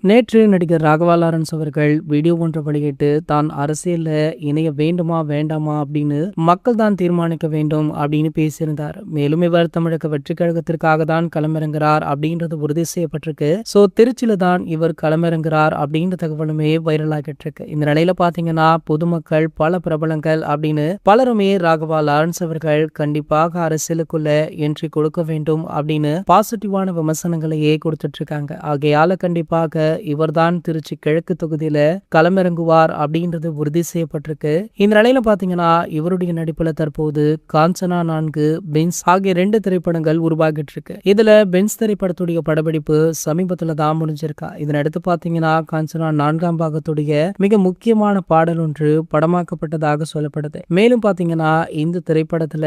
நேற்று நடிகர் ராகவா லாரன்ஸ் அவர்கள் வீடியோ ஒன்று வெளியிட்டு தான் அரசியல்ல இணைய வேண்டுமா வேண்டாமா அப்படின்னு மக்கள் தான் தீர்மானிக்க வேண்டும் அப்படின்னு பேசியிருந்தார். மேலும் இவர் தமிழக வெற்றி கழகத்திற்காக தான் களமிறங்குகிறார் அப்படின்றது உறுதி செய்யப்பட்டிருக்கு. சோ திருச்சியில தான் இவர் களமிறங்குகிறார் அப்படின்ற தகவலுமே வைரல் ஆகிட்டு இருக்கு. இந்த நிலையில பாத்தீங்கன்னா பொதுமக்கள் பல பிரபலங்கள் அப்படின்னு பலருமே ராகவா லாரன்ஸ் அவர்கள் கண்டிப்பாக அரசியலுக்குள்ள என்ட்ரி கொடுக்க வேண்டும் அப்படின்னு பாசிட்டிவான விமர்சனங்களையே கொடுத்துட்டு இருக்காங்க. ஆகையால கண்டிப்பாக இவர்தான் திருச்சி கிழக்கு தொகுதியில களமிறங்குவார் அப்படின்றது உறுதி செய்யப்பட்டிருக்கு. இந்த நிலையில பாத்தீங்கன்னா இவருடைய நடிப்புல தற்போது காஞ்சனா 4, பென்ஸ் ஆகிய 2 திரைப்படங்கள் உருவாகிட்டு இருக்கு. இதுல பென்ஸ் திரைப்படத்துடைய படப்பிடிப்பு சமீபத்துல தான் முடிஞ்சிருக்கா. இதனடுத்து பாத்தீங்கன்னா காஞ்சனா 4ஆம் பாகத்துடைய மிக முக்கியமான பாடல் ஒன்று படமாக்கப்பட்டதாக சொல்லப்படுது. மேலும் பாத்தீங்கன்னா இந்த திரைப்படத்துல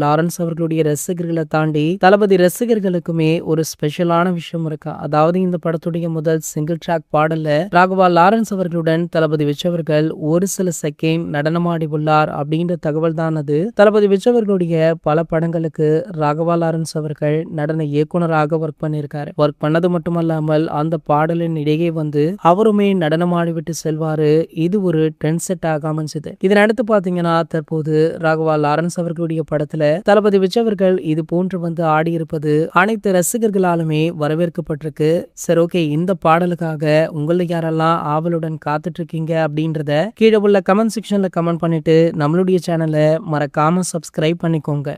லாரன்ஸ் அவர்களுடைய ரசிகர்களை தாண்டி தளபதி ரசிகர்களுக்குமே ஒரு ஸ்பெஷலான விஷயம் இருக்கா. அதாவது இந்த படத்துடைய முதல் சிங்கிள் ட்ராக் பாடல்ல ராகவா லாரன்ஸ் அவர்களுடன் தளபதி விஜய் அவர்கள் ஒரு சில செகண்ட் நடனமாடி உள்ளார் அப்படின்ற தகவல் தான் அது. தளபதி விஜய் அவர்களுடைய பல படங்களுக்கு ராகவா லாரன்ஸ் அவர்கள் நடன இயக்குனராக ஒர்க் பண்ணியிருக்காரு. ஒர்க் பண்ணது மட்டுமல்லாமல் அந்த பாடலின் இடையே வந்து அவருமே நடனமாடி விட்டு செல்வாரு. இது ஒரு ட்ரெண்ட் செட் ஆக அமைஞ்சது. இதனடுத்து பாத்தீங்கன்னா தற்போது ராகவா லாரன்ஸ் அவர்களுடைய படத்துல தளபதி விஜய் அவர்கள் இது போன்று வந்து ஆடி இருப்பது அனைத்து ரசிகர்களாலுமே வரவேற்கப்பட்டிருக்கு. சரி, ஓகே, இந்த பாடலுக்காக உங்களை யாரெல்லாம் ஆவலுடன் காத்துட்டு இருக்கீங்க அப்படின்றத கீழே உள்ள கமெண்ட் செக்ஷன்ல கமெண்ட் பண்ணிட்டு நம்மளுடைய சேனலை மறக்காம சப்ஸ்கிரைப் பண்ணிக்கோங்க.